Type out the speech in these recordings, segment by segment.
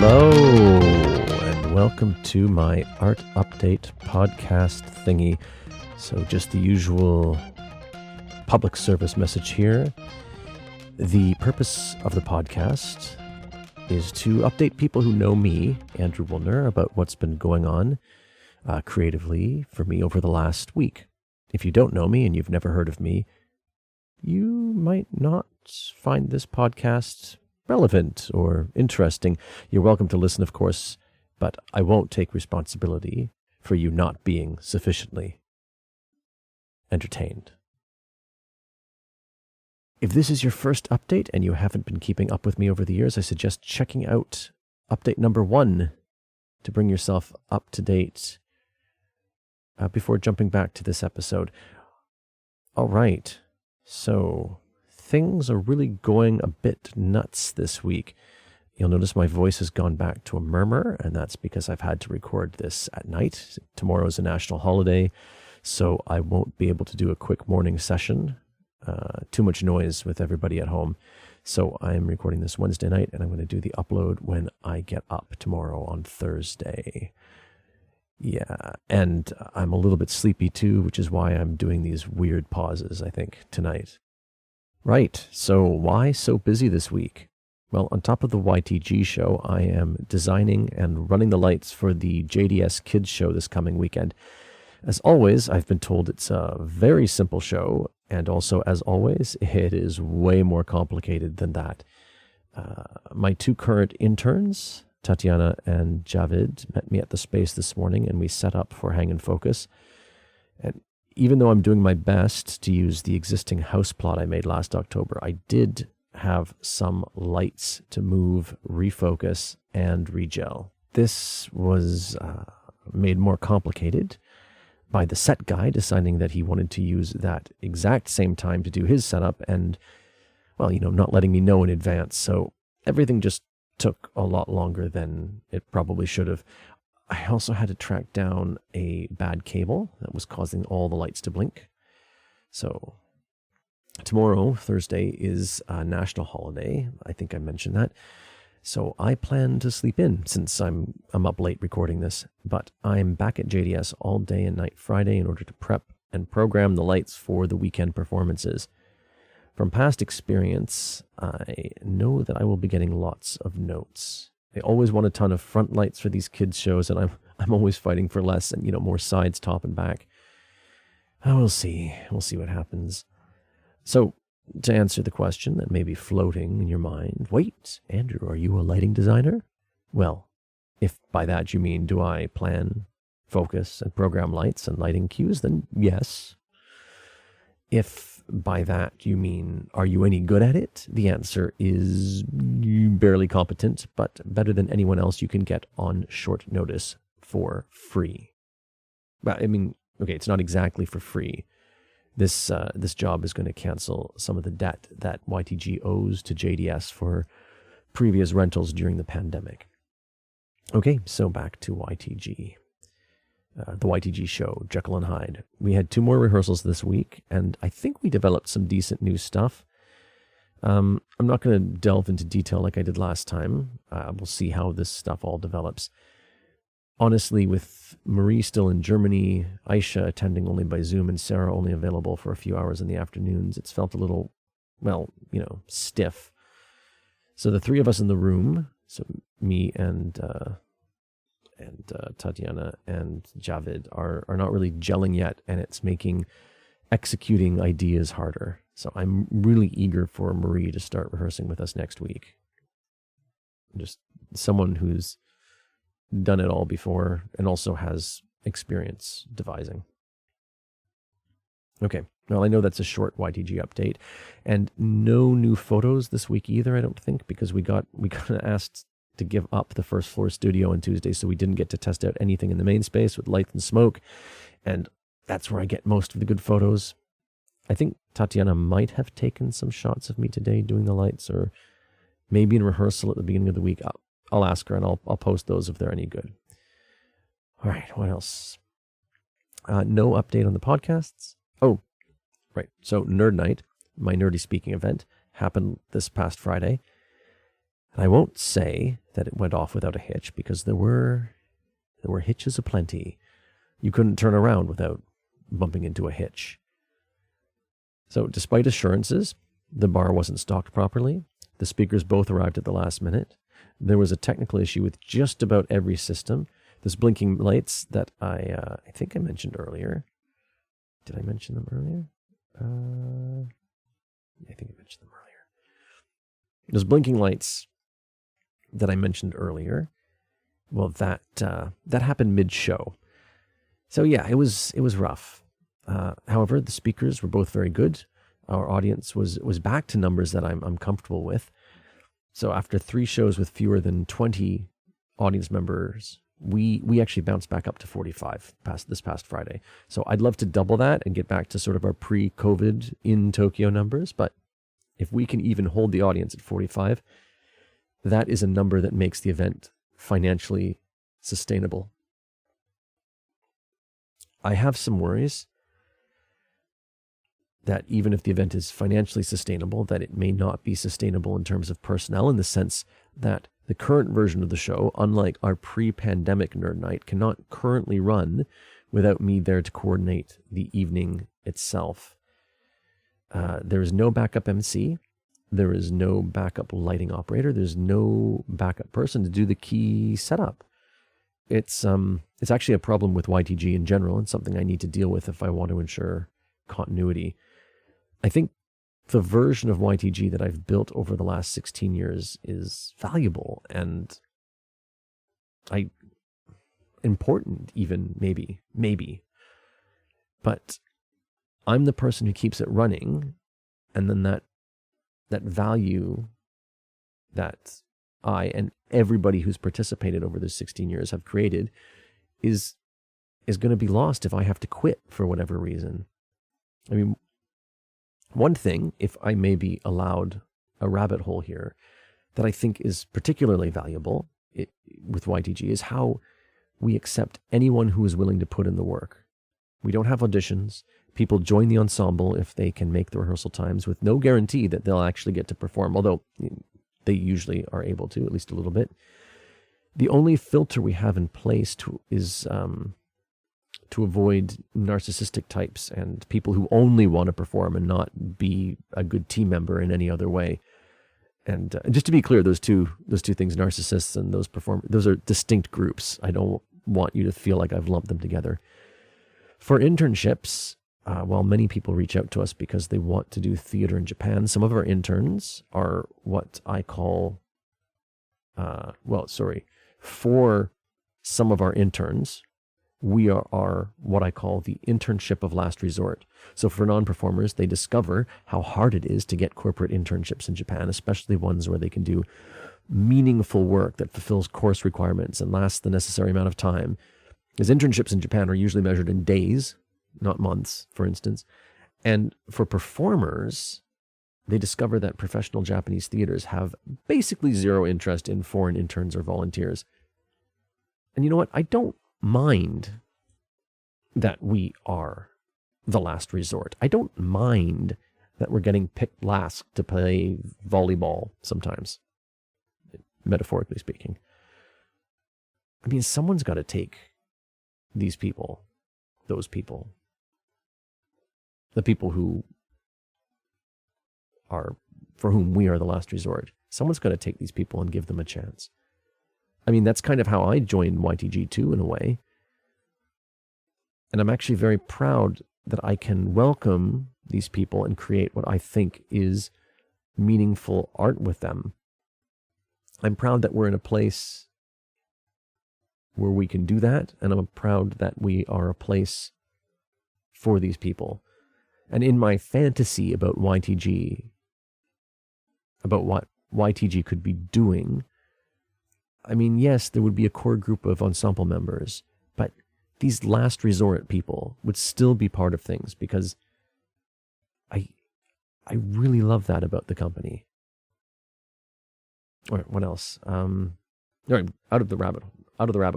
Hello, and welcome to my art update podcast thingy. So just the usual public service message here. The purpose of the podcast is to update people who know me, Andrew Woolner, about what's been going on creatively for me over the last week. If you don't know me and you've never heard of me, you might not find this podcast relevant or interesting. You're welcome to listen, of course, but I won't take responsibility for you not being sufficiently entertained. If this is your first update and you haven't been keeping up with me over the years, I suggest checking out update number 1 to bring yourself up to date before jumping back to this episode. All right, so things are really going a bit nuts this week. You'll notice my voice has gone back to a murmur, and that's because I've had to record this at night. Tomorrow is a national holiday, so I won't be able to do a quick morning session. Too much noise with everybody at home. So I'm recording this Wednesday night, and I'm going to do the upload when I get up tomorrow on Thursday. Yeah, and I'm a little bit sleepy too, which is why I'm doing these weird pauses, I think, tonight. Right, so why so busy this week? Well, on top of the YTG show, I am designing and running the lights for the JDS Kids show this coming weekend. As always, I've been told it's a very simple show, and also, as always, it is way more complicated than that. My two current interns, Tatiana and Javid, met me at the space this morning, and we set up for Hang and Focus. And even though I'm doing my best to use the existing house plot I made last October, I did have some lights to move, refocus, and regel. This was made more complicated by the set guy deciding that he wanted to use that exact same time to do his setup and, well, not letting me know in advance. So everything just took a lot longer than it probably should have. I also had to track down a bad cable that was causing all the lights to blink. So tomorrow, Thursday, is a national holiday. I think I mentioned that. So I plan to sleep in since I'm up late recording this. But I'm back at JDS all day and night Friday in order to prep and program the lights for the weekend performances. From past experience, I know that I will be getting lots of notes. They always want a ton of front lights for these kids shows, and I'm always fighting for less and more sides, top and back. We'll see. We'll see what happens. So, to answer the question that may be floating in your mind, wait, Andrew, are you a lighting designer? Well, if by that you mean do I plan, focus, and program lights and lighting cues, then yes. If by that you mean, are you any good at it? The answer is barely competent, but better than anyone else you can get on short notice for free. But okay, it's not exactly for free. This job is going to cancel some of the debt that YTG owes to JDS for previous rentals during the pandemic. Okay, so back to YTG. The YTG show, Jekyll and Hyde. We had 2 more rehearsals this week, and I think we developed some decent new stuff. I'm not going to delve into detail like I did last time. We'll see how this stuff all develops. Honestly, with Marie still in Germany, Aisha attending only by Zoom, and Sarah only available for a few hours in the afternoons, it's felt a little, stiff. So the 3 of us in the room, so me and Tatiana and Javid are not really gelling yet, and it's making executing ideas harder. So I'm really eager for Marie to start rehearsing with us next week. Just someone who's done it all before and also has experience devising. Okay, well, I know that's a short YTG update, and no new photos this week either, I don't think, because we got asked to give up the first floor studio on Tuesday, so we didn't get to test out anything in the main space with light and smoke, and that's where I get most of the good photos. I think Tatiana might have taken some shots of me today doing the lights, or maybe in rehearsal at the beginning of the week. I'll ask her, and I'll post those if they're any good. All right, what else? No update on the podcasts. Oh, right. So Nerd Night, my nerdy speaking event, happened this past Friday. And I won't say that it went off without a hitch, because there were hitches aplenty. You couldn't turn around without bumping into a hitch. So despite assurances, the bar wasn't stocked properly. The speakers both arrived at the last minute. There was a technical issue with just about every system. Those blinking lights that I think I mentioned earlier. Did I mention them earlier? I think I mentioned them earlier. Those blinking lights that I mentioned earlier, well, that happened mid-show. So yeah, it was rough. However, the speakers were both very good. Our audience was back to numbers that I'm comfortable with. So after 3 shows with fewer than 20 audience members, we actually bounced back up to 45 this past Friday. So I'd love to double that and get back to sort of our pre-COVID in Tokyo numbers. But if we can even hold the audience at 45, that is a number that makes the event financially sustainable. I have some worries that even if the event is financially sustainable, that it may not be sustainable in terms of personnel, in the sense that the current version of the show, unlike our pre-pandemic Nerd Night, cannot currently run without me there to coordinate the evening itself. There is no backup MC. There is no backup lighting operator. There's no backup person to do the key setup. It's actually a problem with YTG in general, and something I need to deal with if I want to ensure continuity. I think the version of YTG that I've built over the last 16 years is valuable and important even, maybe. But I'm the person who keeps it running, and then that value that I and everybody who's participated over those 16 years have created is going to be lost if I have to quit for whatever reason. I mean, one thing, if I may be allowed a rabbit hole here, that I think is particularly valuable with YTG is how we accept anyone who is willing to put in the work. We don't have auditions. People join the ensemble if they can make the rehearsal times, with no guarantee that they'll actually get to perform, although they usually are able to, at least a little bit. The only filter we have in place is to avoid narcissistic types and people who only want to perform and not be a good team member in any other way. And just to be clear, those two things, narcissists and those are distinct groups. I don't want you to feel like I've lumped them together. For internships, while many people reach out to us because they want to do theater in Japan, some of our interns are what I call, for some of our interns, we are what I call the internship of last resort. So for non-performers, they discover how hard it is to get corporate internships in Japan, especially ones where they can do meaningful work that fulfills course requirements and lasts the necessary amount of time. Because internships in Japan are usually measured in days, not months, for instance. And for performers, they discover that professional Japanese theaters have basically zero interest in foreign interns or volunteers. And you know what? I don't mind that we are the last resort. I don't mind that we're getting picked last to play volleyball sometimes, metaphorically speaking. I mean, someone's got to take these people, those people, the people who are, for whom we are the last resort. Someone's got to take these people and give them a chance. I mean, that's kind of how I joined YTG too, in a way. And I'm actually very proud that I can welcome these people and create what I think is meaningful art with them. I'm proud that we're in a place where we can do that, and I'm proud that we are a place for these people. And in my fantasy about YTG, about what YTG could be doing, I mean, yes, there would be a core group of ensemble members, but these last resort people would still be part of things, because I really love that about the company. All right, what else? All right, out of the rabbit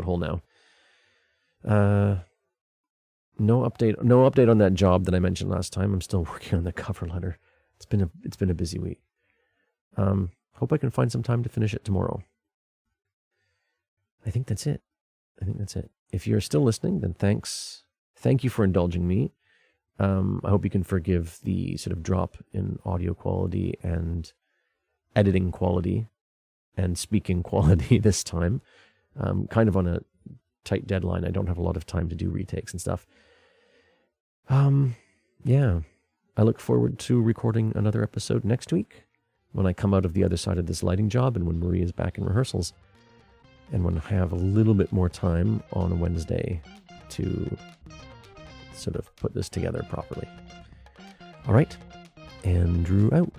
hole now. No update on that job that I mentioned last time. I'm still working on the cover letter. It's been a busy week. hope I can find some time to finish it tomorrow. I think that's it. If you're still listening, then thanks. Thank you for indulging me. I hope you can forgive the sort of drop in audio quality and editing quality and speaking quality this time. Kind of on a tight deadline. I don't have a lot of time to do retakes and stuff. Yeah. I look forward to recording another episode next week when I come out of the other side of this lighting job and when Marie is back in rehearsals and when I have a little bit more time on a Wednesday to sort of put this together properly. All right. Andrew out.